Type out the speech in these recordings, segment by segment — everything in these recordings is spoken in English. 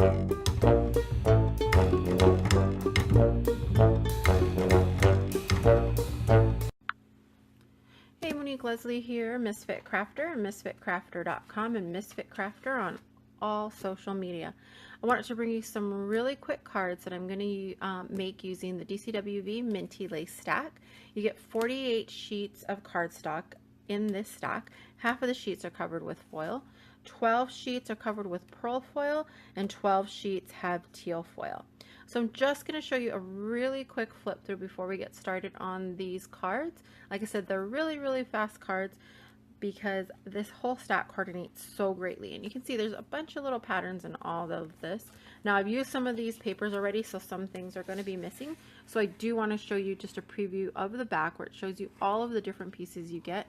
Hey, Monique Leslie here, Misfit Crafter, misfitcrafter.com, and Misfit Crafter on all social media. I wanted to bring you some really quick cards that I'm going to make using the DCWV Minty Lace Stack. You get 48 sheets of cardstock in this stack. Half of the sheets are covered with foil, 12 sheets are covered with pearl foil, and 12 sheets have teal foil. So I'm just going to show you a really quick flip through before we get started on these cards. Like I said, they're really fast cards because this whole stack coordinates so greatly. And you can see there's a bunch of little patterns in all of this. Now I've used some of these papers already, so some things are going to be missing. So I do want to show you just a preview of the back where it shows you all of the different pieces you get.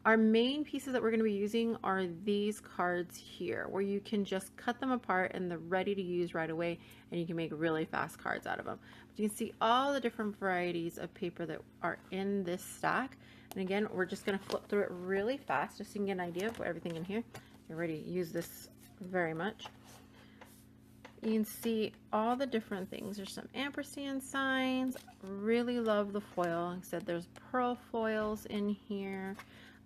Our main pieces that we're going to be using are these cards here, where you can just cut them apart and they're ready to use right away, and you can make really fast cards out of them. But you can see all the different varieties of paper that are in this stack. And again, we're just going to flip through it really fast just so you can get an idea of everything in here. You're ready to use this very much. You can see all the different things. There's some ampersand signs. Really love the foil. Like I said, there's pearl foils in here.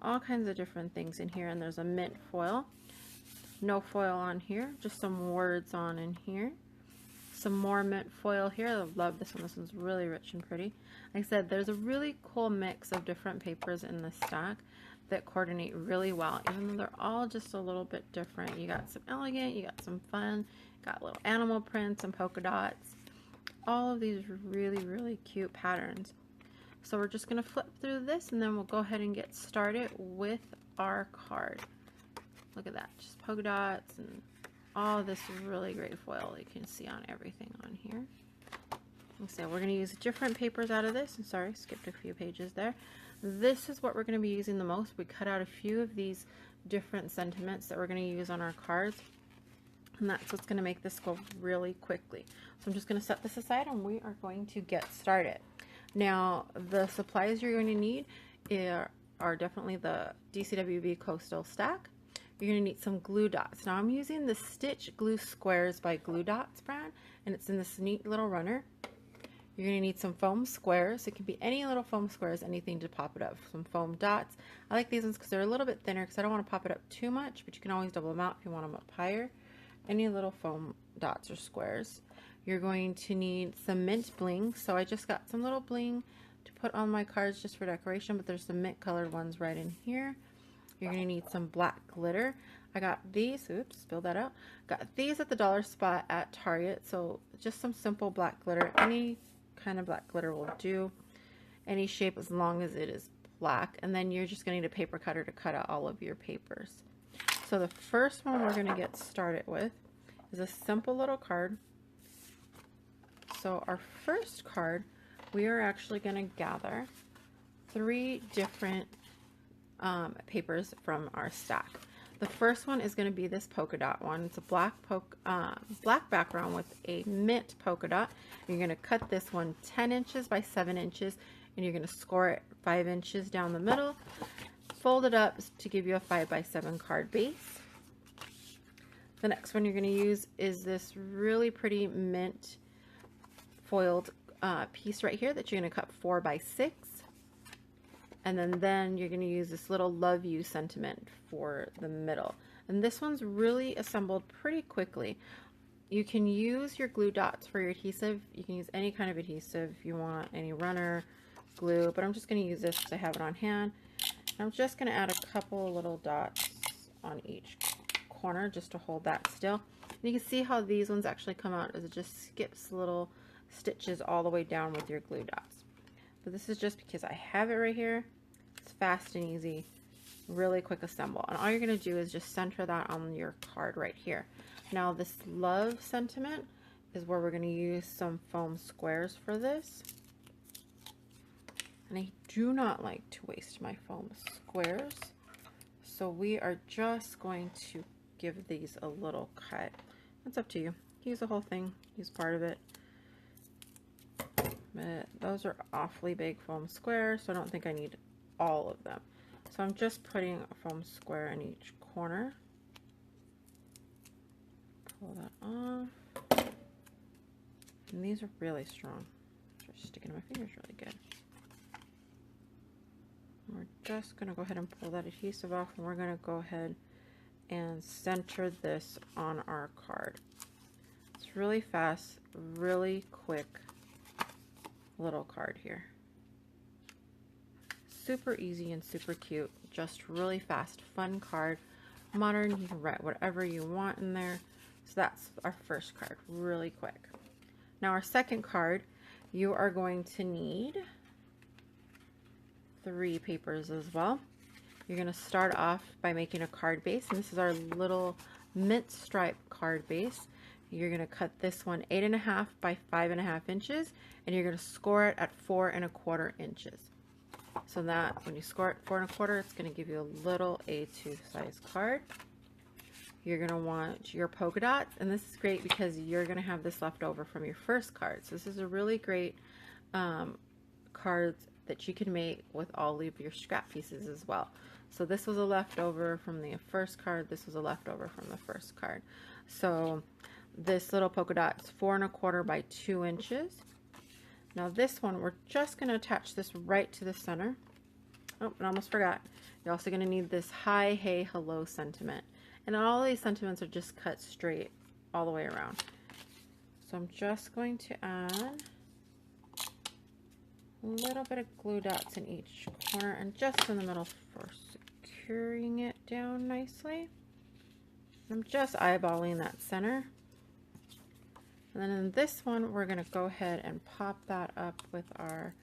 All kinds of different things in here, and there's a mint foil. No foil on here, just some words on in here. Some more mint foil here. I love this one. This one's really rich and pretty. Like I said, there's a really cool mix of different papers in this stack that coordinate really well, even though they're all just a little bit different. You got some elegant, you got some fun, got little animal prints and polka dots. All of these really cute patterns. So we're just going to flip through this, and then we'll go ahead and get started with our card. Look at that, just polka dots and all this really great foil you can see on everything on here. So we're going to use different papers out of this. I'm sorry, skipped a few pages there. This is what we're going to be using the most. We cut out a few of these different sentiments that we're going to use on our cards, and that's what's going to make this go really quickly. So I'm just going to set this aside, and we are going to get started. Now, the supplies you're going to need are definitely the DCWV Coastal Stack. You're going to need some glue dots. Now, I'm using the Stitch Glue Squares by Glue Dots brand, and it's in this neat little runner. You're going to need some foam squares. It can be any little foam squares, anything to pop it up. Some foam dots. I like these ones because they're a little bit thinner because I don't want to pop it up too much, but you can always double them out if you want them up higher. Any little foam dots or squares. You're going to need some mint bling. So I just got some little bling to put on my cards just for decoration, but there's some mint colored ones right in here. You're going to need some black glitter. I got these, oops, spilled that out. Got these at the dollar spot at Target. So just some simple black glitter. Any kind of black glitter will do. Any shape as long as it is black. And then you're just going to need a paper cutter to cut out all of your papers. So the first one we're going to get started with is a simple little card. So our first card, we are actually going to gather 3 different papers from our stack. The first one is going to be this polka dot one. It's a black background with a mint polka dot. You're going to cut this one 10 inches by 7 inches, and you're going to score it 5 inches down the middle. Fold it up to give you a 5 by 7 card base. The next one you're going to use is this really pretty mint foiled piece right here that you're going to cut 4 by 6, and then you're going to use this little love you sentiment for the middle, and this one's really assembled pretty quickly. You can use your glue dots for your adhesive. You can use any kind of adhesive if you want, any runner, glue, but I'm just going to use this because I have it on hand. And I'm just going to add a couple little dots on each corner just to hold that still. And you can see how these ones actually come out as it just skips little stitches all the way down with your glue dots. But this is just because I have it right here. It's fast and easy, really quick assemble. And all you're going to do is just center that on your card right here. Now this love sentiment is where we're going to use some foam squares for this. And I do not like to waste my foam squares, so we are just going to give these a little cut. It's up to you. Use the whole thing, use part of it. But those are awfully big foam squares, so I don't think I need all of them. So I'm just putting a foam square in each corner. Pull that off. And these are really strong. Just sticking to my fingers really good. And we're just going to go ahead and pull that adhesive off, and we're going to go ahead and center this on our card. It's really fast, really quick little card here. Super easy and super cute, just really fast, fun card. Modern, you can write whatever you want in there. So that's our first card, really quick. Now our second card, you are going to need 3 papers as well. You're going to start off by making a card base, and this is our little mint stripe card base. You're going to cut this one 8.5 by 5.5 inches, and you're going to score it at 4.25 inches. So that when you score it 4.25, it's going to give you a little A2 size card. You're going to want your polka dots, and this is great because you're going to have this left over from your first card. So this is a really great cards that you can make with all of your scrap pieces as well. So this was a leftover from the first card. This was a leftover from the first card. So this little polka dot is 4.25 by 2 inches. Now this one, we're just going to attach this right to the center. Oh, and I almost forgot. You're also going to need this hi, hey, hello sentiment. And all these sentiments are just cut straight all the way around. So I'm just going to add a little bit of glue dots in each corner and just in the middle for securing it down nicely. I'm just eyeballing that center. And then in this one, we're going to go ahead and pop that up with our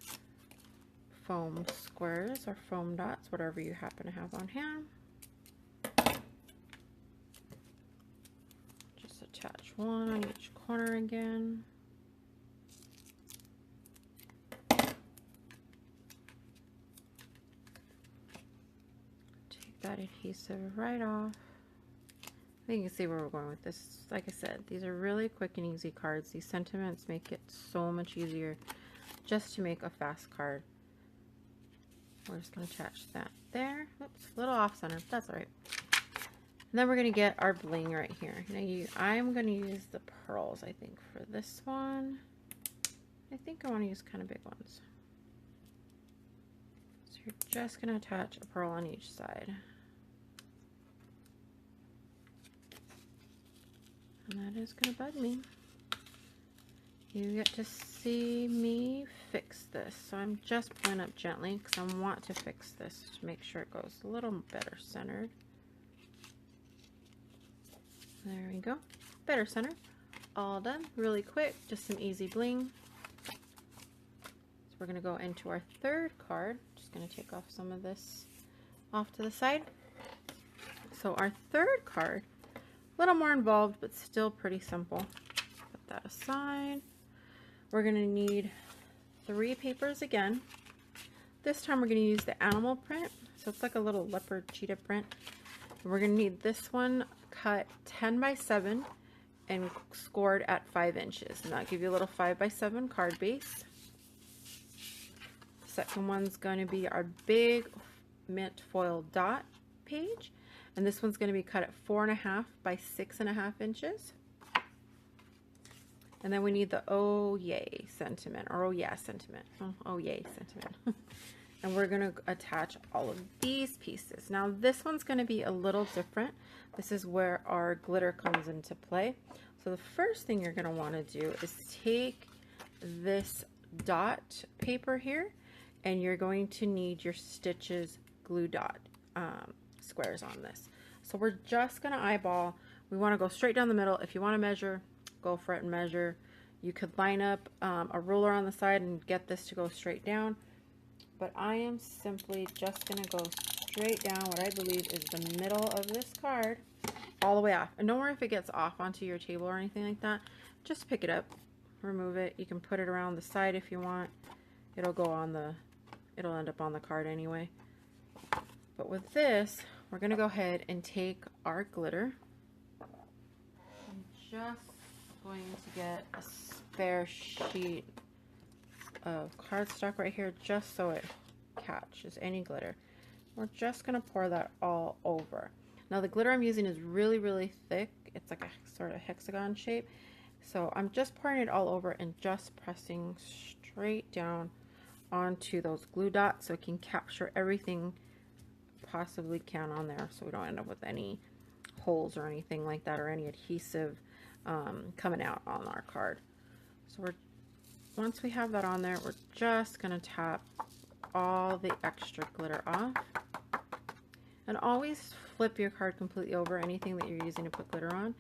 foam squares or foam dots, whatever you happen to have on hand. Just attach one on each corner again. Take that adhesive right off. I think you can see where we're going with this. Like I said, these are really quick and easy cards. These sentiments make it so much easier just to make a fast card. We're just going to attach that there. Oops, a little off center, but that's all right. And then we're going to get our bling right here. Now I'm going to use the pearls, I think, for this one. I think I want to use kind of big ones. So you're just going to attach a pearl on each side. And that is going to bug me. You get to see me fix this. So I'm just pulling up gently because I want to fix this to make sure it goes a little better centered. There we go. Better center. All done. Really quick. Just some easy bling. So we're going to go into our third card. Just going to take off some of this off to the side. So our third card, a little more involved, but still pretty simple. Put that aside. We're going to need 3 papers again. This time we're going to use the animal print. So it's like a little leopard cheetah print. And we're going to need this one cut 10 by 7 and scored at 5 inches. And that'll give you a little 5 by 7 card base. The second one's going to be our big mint foil dot page. And this one's going to be cut at 4.5 by 6.5 inches. And then we need the oh yay sentiment, or oh yeah sentiment. Oh yay sentiment. And we're going to attach all of these pieces. Now this one's going to be a little different. This is where our glitter comes into play. So the first thing you're going to want to do is take this dot paper here, and you're going to need your stitches glue dot squares on this. So we're just going to eyeball. We want to go straight down the middle. If you want to measure, go for it and measure. You could line up a ruler on the side and get this to go straight down. But I am simply just going to go straight down what I believe is the middle of this card all the way off. And don't worry if it gets off onto your table or anything like that. Just pick it up, remove it. You can put it around the side if you want. It'll go on the, it'll end up on the card anyway. But with this, we're going to go ahead and take our glitter. I'm just going to get a spare sheet of cardstock right here just so it catches any glitter. We're just going to pour that all over. Now the glitter I'm using is really, really thick. It's like a sort of hexagon shape. So I'm just pouring it all over and just pressing straight down onto those glue dots so it can capture everything possibly can on there, so we don't end up with any holes or anything like that, or any adhesive coming out on our card. So once we have that on there, we're just going to tap all the extra glitter off. And always flip your card completely over, anything that you're using to put glitter on.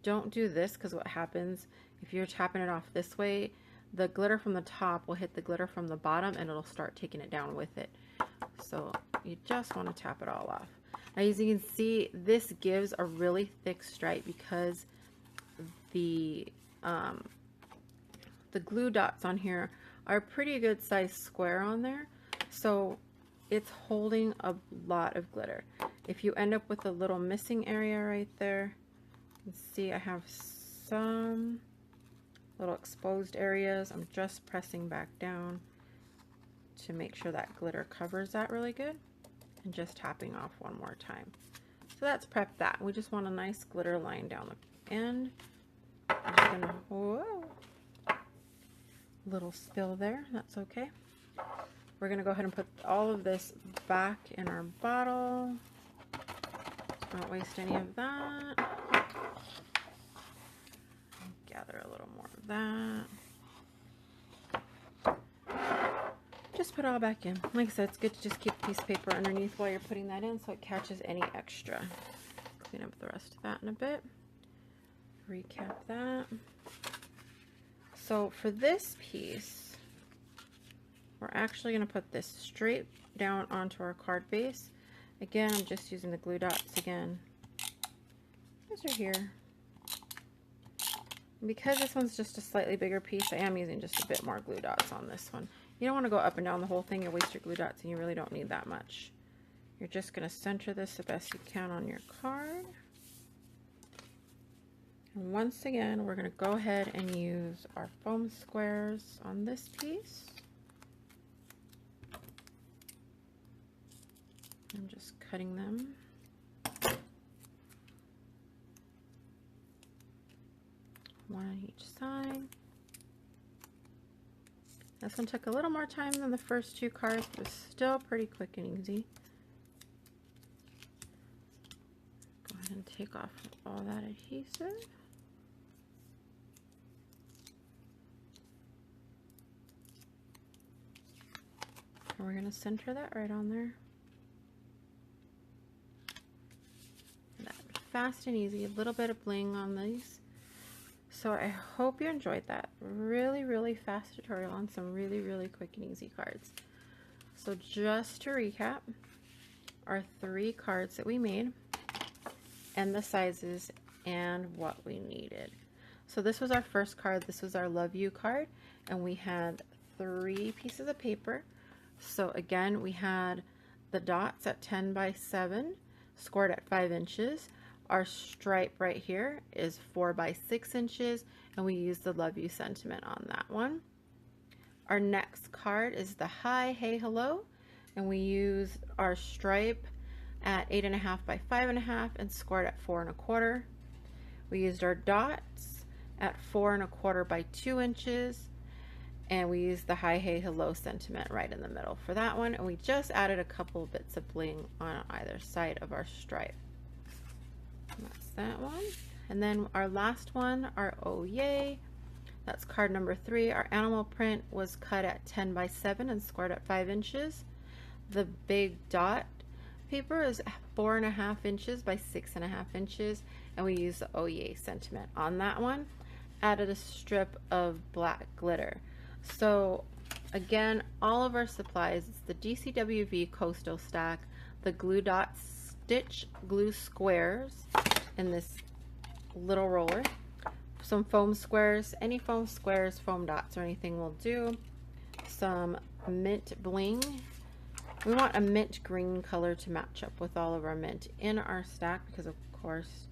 Don't do this, because what happens if you're tapping it off this way, the glitter from the top will hit the glitter from the bottom and it'll start taking it down with it. So you just want to tap it all off. Now, as you can see, this gives a really thick stripe because the glue dots on here are a pretty good size square on there, so it's holding a lot of glitter. If you end up with a little missing area right there, you can see I have some little exposed areas. I'm just pressing back down to make sure that glitter covers that really good, and just tapping off one more time. So that's prepped that. We just want a nice glitter line down the end. I'm just gonna, whoa, little spill there, that's okay. We're gonna go ahead and put all of this back in our bottle. Don't waste any of that. Gather a little more of that. Just put it all back in. Like I said, it's good to just keep a piece of paper underneath while you're putting that in so it catches any extra. Clean up the rest of that in a bit. Recap that. So for this piece, we're actually going to put this straight down onto our card base. Again, I'm just using the glue dots again. These are here. And because this one's just a slightly bigger piece, I am using just a bit more glue dots on this one. You don't want to go up and down the whole thing. You'll waste your glue dots, and you really don't need that much. You're just going to center this the best you can on your card. And once again, we're going to go ahead and use our foam squares on this piece. I'm just cutting them. One on each side. This one took a little more time than the first two cards, but it's still pretty quick and easy. Go ahead and take off all that adhesive. And we're going to center that right on there. Fast and easy, a little bit of bling on these. So I hope you enjoyed that really fast tutorial on some really quick and easy cards. So just to recap, our 3 cards that we made and the sizes and what we needed. So this was our first card. This was our Love You card, and we had 3 pieces of paper. So again, we had the dots at 10 by 7 scored at 5 inches. Our stripe right here is 4 by 6 inches, and we used the Love You sentiment on that one. Our next card is the Hi, Hey, Hello, and we used our stripe at 8.5 by 5.5 and scored at 4 1/4. We used our dots at 4 1/4 by 2 inches, and we used the Hi, Hey, Hello sentiment right in the middle for that one, and we just added a couple of bits of bling on either side of our stripe. That's that one. And then our last one, our Oh Yay, that's card number 3. Our animal print was cut at 10 by 7 and scored at 5 inches. The big dot paper is 4.5 inches by 6.5 inches, and we used the Oh Yay sentiment on that one. Added a strip of black glitter. So again, all of our supplies, it's the DCWV Coastal Stack, the glue dots stitch glue squares in this little roller, some foam squares, any foam squares, foam dots, or anything will do, some mint bling. We want a mint green color to match up with all of our mint in our stack because, of course,